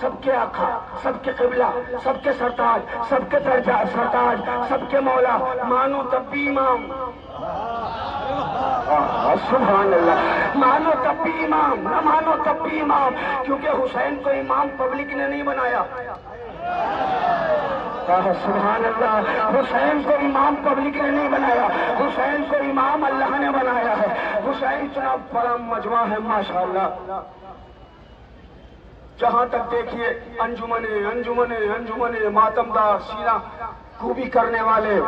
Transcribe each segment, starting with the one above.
سب کے آقا، سب کے قبلہ، سب کے سرتاج، سب کے سرتاج، سب کے مولا، مانو تب بھی امام، سبحان اللہ، مانو تب بھی امام، نہ مانو تب بھی امام، کیونکہ حسین کو امام پبلک نے نہیں بنایا۔ سبحان اللہ، حسین کو امام پبلک نے نہیں بنایا، حسین کو امام اللہ نے بنایا ہے۔ حسین اتنا بڑا مجمع ہے ماشاءاللہ، جہاں تک دیکھیے انجمنے ماتمدار، سینہ خوبی کرنے والے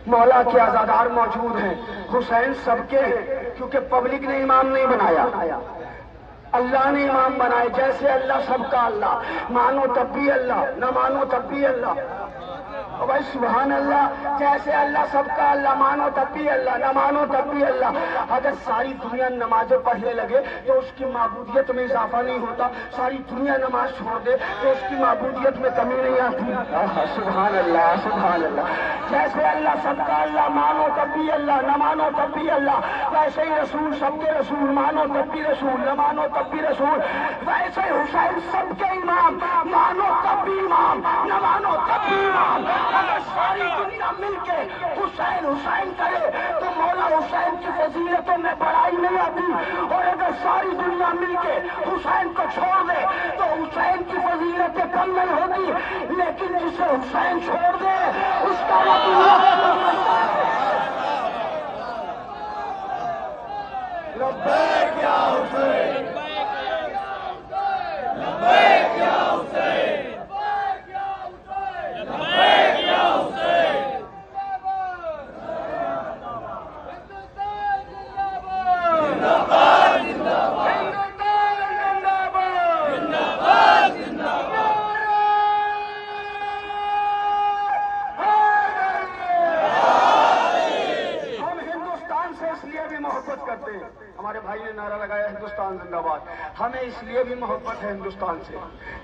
مولا کے عزادار موجود ہیں۔ حسین سب کے ہیں، کیونکہ پبلک نے امام نہیں بنایا، اللہ نے امام بنائے۔ جیسے اللہ سب کا اللہ، مانو تب بھی اللہ، نہ مانو تب بھی اللہ۔ بھائی سبحان اللہ، جیسے اللہ سب کا اللہ، مانو تب بھی اللہ، نہ مانو تب بھی اللہ۔ اگر ساری دنیا نمازیں پڑھنے لگے تو اس کی معبودیت میں اضافہ نہیں ہوتا، ساری دنیا نماز چھوڑ دے تو اس کی معبودیت میں کمی نہیں آتی۔ سبحان اللہ، سبحان اللہ، جیسے اللہ سب کا اللہ، مانو تب بھی اللہ، نہ مانو تب بھی اللہ، ویسے ہی رسول سب کے رسول، مانو تب بھی رسول، نہ مانو تب بھی رسول، ویسے حسین سب کے امام، مانو تب بھی امام، نہ مانو تب بھی امام۔ اگر ساری دنیا مل کے حسین حسین کرے تو مولا حسین کی فضیلتوں میں بڑائی نہیں آتی، اور اگر ساری دنیا مل کے حسین کو چھوڑ دے تو حسین کی فضیلتیں کم نہیں ہوتی، لیکن جسے حسین چھوڑ دے اس کا لبیک یا حسین، لبیک یا حسین، لبیک یا حسین۔ ہمارے بھائی نے نعرہ لگایا ہندوستان زندہ باد، ہمیں اس لیے بھی محبت ہے ہندوستان سے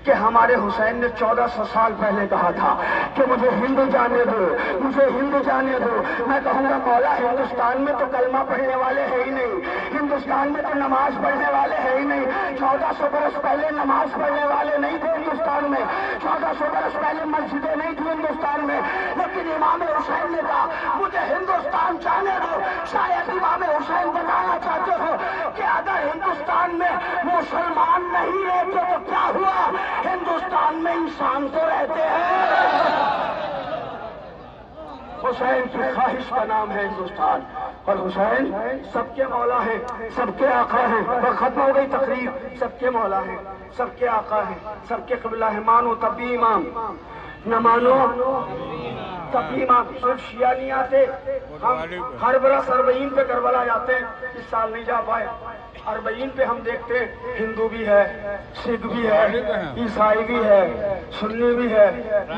کہ ہمارے حسین نے 1400 سال پہلے کہا تھا کہ مجھے ہند جانے دو، مجھے ہند جانے دو۔ میں کہوں گا مولا ہندوستان میں تو کلمہ پڑھنے والے ہیں ہی نہیں، ہندوستان میں تو نماز پڑھنے والے ہیں ہی نہیں۔ 1400 برس پہلے نماز پڑھنے والے نہیں تھے ہندوستان میں، 1400 برس پہلے مسجدیں نہیں تھی ہندوستان میں، لیکن امام حسین نے کہا مجھے ہندوستان جانے دو۔ شاید امام حسین بتانا چاہتے ہو کہ اگر ہندوستان میں مسلمان نہیں رہتے تو کیا ہوا، ہندوستان میں انسان تو رہتے ہیں۔ حسین کی خواہش کا نام ہے ہندوستان، اور حسین سب کے مولا ہیں، سب کے آقا ہیں۔ اور ختم ہو گئی تقریر، سب کے مولا ہیں، سب کے آقا ہیں، سب کے قبلہ ہیں، مانو تب بھی امام، نہ مانو تب بھی امام۔ صرف شیعہ نہیں آتے، ہم ہر برس 40 پہ کربلا جاتے ہیں، اس سال نہیں جا پائے۔ 40 پہ ہم دیکھتے ہیں ہندو بھی ہے، سکھ بھی ہے، عیسائی بھی ہے، سنی بھی ہے،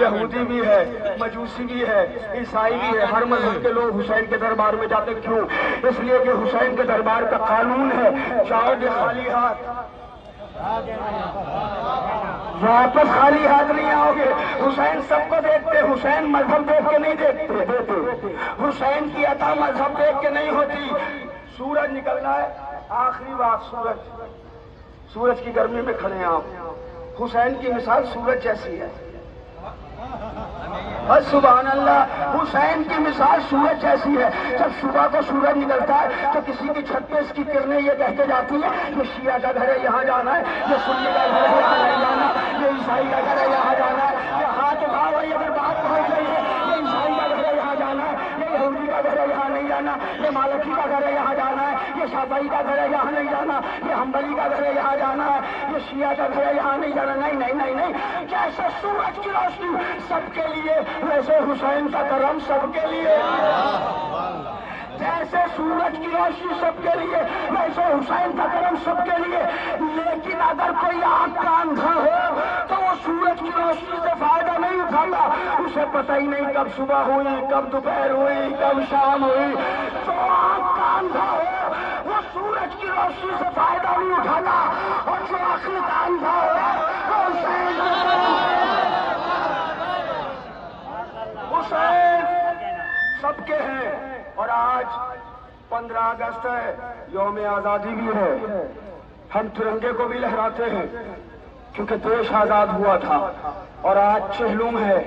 یہودی بھی ہے، مجوسی بھی ہے، عیسائی بھی ہے، ہر مذہب کے لوگ حسین کے دربار میں جاتے۔ کیوں؟ اس لیے کہ حسین کے دربار کا قانون ہے جاؤ گے خالی ہاتھ، واپس خالی ہاتھ نہیں آؤ گے۔ حسین سب کو دیکھتے، حسین مذہب دیکھ کے نہیں دیکھتے، حسین کی عطا مذہب دیکھ کے نہیں ہوتی۔ سورج نکلنا ہے، آخری بات، سورج کی گرمی میں کھڑے ہیں آپ، حسین کی مثال سورج جیسی ہے۔ سبحان اللہ، حسین کی مثال سورج جیسی ہے۔ جب صبح کو سورج نکلتا ہے تو کسی کی چھت پہ اس کی کرنیں یہ کہتے جاتی ہیں یہ شیعہ کا گھر ہے یہاں جانا ہے، یہ سنی کا گھر ہے یہاں نہیں جانا، یہ عیسائی کا گھر ہے یہاں جانا ہے، یہ ہاتھ اٹھا بھائی اگر بات پہنچ گئی ہے، یہ عیسائی کا گھر ہے یہاں جانا ہے، یہ یہودی کا گھر ہے یہاں نہیں جانا، یہ مالکی کا گھر ہے یہاں جانا ہے، یہ شافعی کا گھر ہے یہاں نہیں جانا، یہ حنبلی کا گھر ہے یہاں جانا ہے، یہ شیعہ کا گھر ہے یہاں نہیں جانا۔ نہیں نہیں نہیں نہیں، جیسے سورج کی روشنی سب کے لیے ویسے حسین کا کرم سب کے لیے، جیسے سورج کی روشنی سب کے لیے ویسے حسین کا کرم سب کے لیے۔ لیکن اگر کوئی آنکھ کا اندھا ہو تو وہ سورج کی روشنی سے فائدہ نہیں اٹھاتا، اسے پتہ ہی نہیں کب صبح ہوئی، کب دوپہر ہوئی، کب شام ہوئی۔ جو آنکھ کا اندھا ہو وہ سورج کی روشنی سے فائدہ نہیں اٹھاتا، اور جو عقل کا اندھا ہو وہ حسین سب کے ہیں۔ اور آج 15 اگست ہے، یوم آزادی بھی ہے، ہم ترنگے کو بھی لہراتے ہیں، کیونکہ دیش آزاد ہوا تھا اور آج چہلم ہے.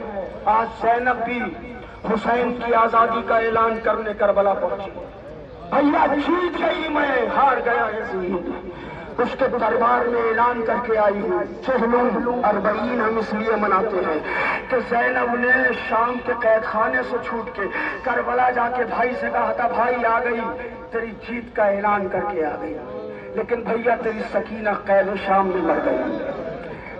آج زینب بھی حسین کی آزادی کا اعلان کرنے کربلا پہنچی. بھیا جیت گئی میں ہار گیا یزید. اس کے دربار میں اعلان کر کے آئی ہوں. چہلم اربعین ہم اس لیے مناتے ہیں کہ زینب نے شام کے قید خانے سے چھوٹ کے کربلا جا کے بھائی سے کہا تھا بھائی آ گئی تیری جیت کا اعلان کر کے آ گئی. لیکن بھیا تیری سکینہ قید شام میں مر گئی.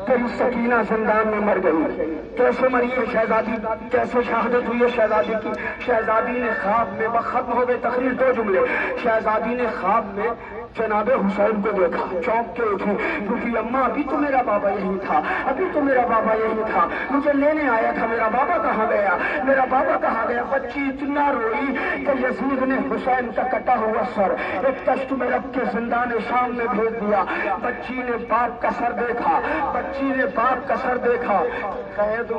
تیری سکینہ زندان میں مر گئی. کیسے مری ہے شہزادی؟ کیسے شہادت ہوئی ہے شہزادی کی؟ شہزادی نے خواب میں ختم ہو گئے تقریر. 2 جملے. شہزادی نے خواب میں جناب حسین کو دیکھا, چونک کے اٹھی کیونکہ اماں ابھی تو میرا بابا یہی تھا, ابھی تو میرا بابا یہی تھا, مجھے لینے آیا تھا, میرا بابا کہاں گیا, میرا بابا کہاں گیا. بچی اتنا روئی کہ یزید نے حسین کا کٹا ہوا سر ایک کشت میں رکھ کے زندان شام میں بھیج دیا. بچی نے باپ کا سر دیکھا, بچی نے باپ کا سر دیکھا. قید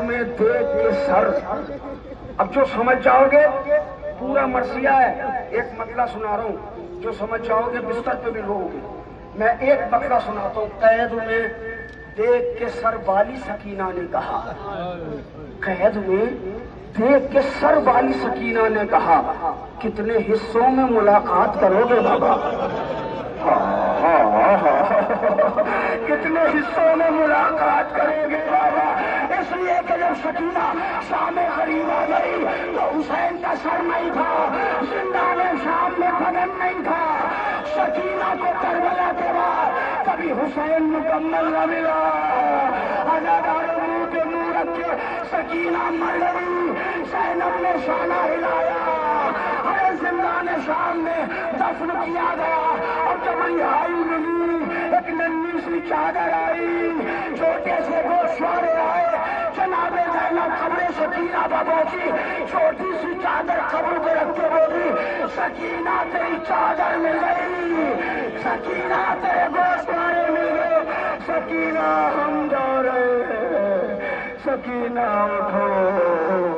میں دیکھ کے سر. اب جو سمجھ جاؤ گے پورا مرثیہ ہے, ایک مطلع سنا رہا ہوں, جو سمجھ جاؤ گے بستر پہ بھی رو گے. میں ایک مطلع سناتا ہوں. قید میں دیکھ کے سر والی سکینہ نے کہا, قید میں دیکھ کے سر والی سکینہ نے کہا کتنے حصوں میں ملاقات کرو گے بابا؟ کتنے حصوں میں ملاقات کرو گے بابا؟ اس لیے کہ جب سکینہ شام غریب آ گئی تو حسین کا سر نہیں تھا, زندان شام میں بدن نہیں تھا. سکینہ کو کربلا کے بعد کبھی حسین مکمل نہ ملا. اداکاروں منہ کے منہ رکھ کے سکینہ مر گئی. زینب نے شانہ ہلایا, ہر زندان شام میں دفن کیا گیا. اور جب رہائی ملی ایک ننھی سی چادر آئی, چھوٹے سے گوشوارے آئے, جناب زینب قبر سکینہ پر پہنچی, چھوٹی سی چادر قبر پہ رکھ کے بولی سکینہ تیری چادر مل گئی, سکینہ تیرے گوشوارے مل گئے, سکینہ ہم جا رہے ہیں, سکینہ اٹھو.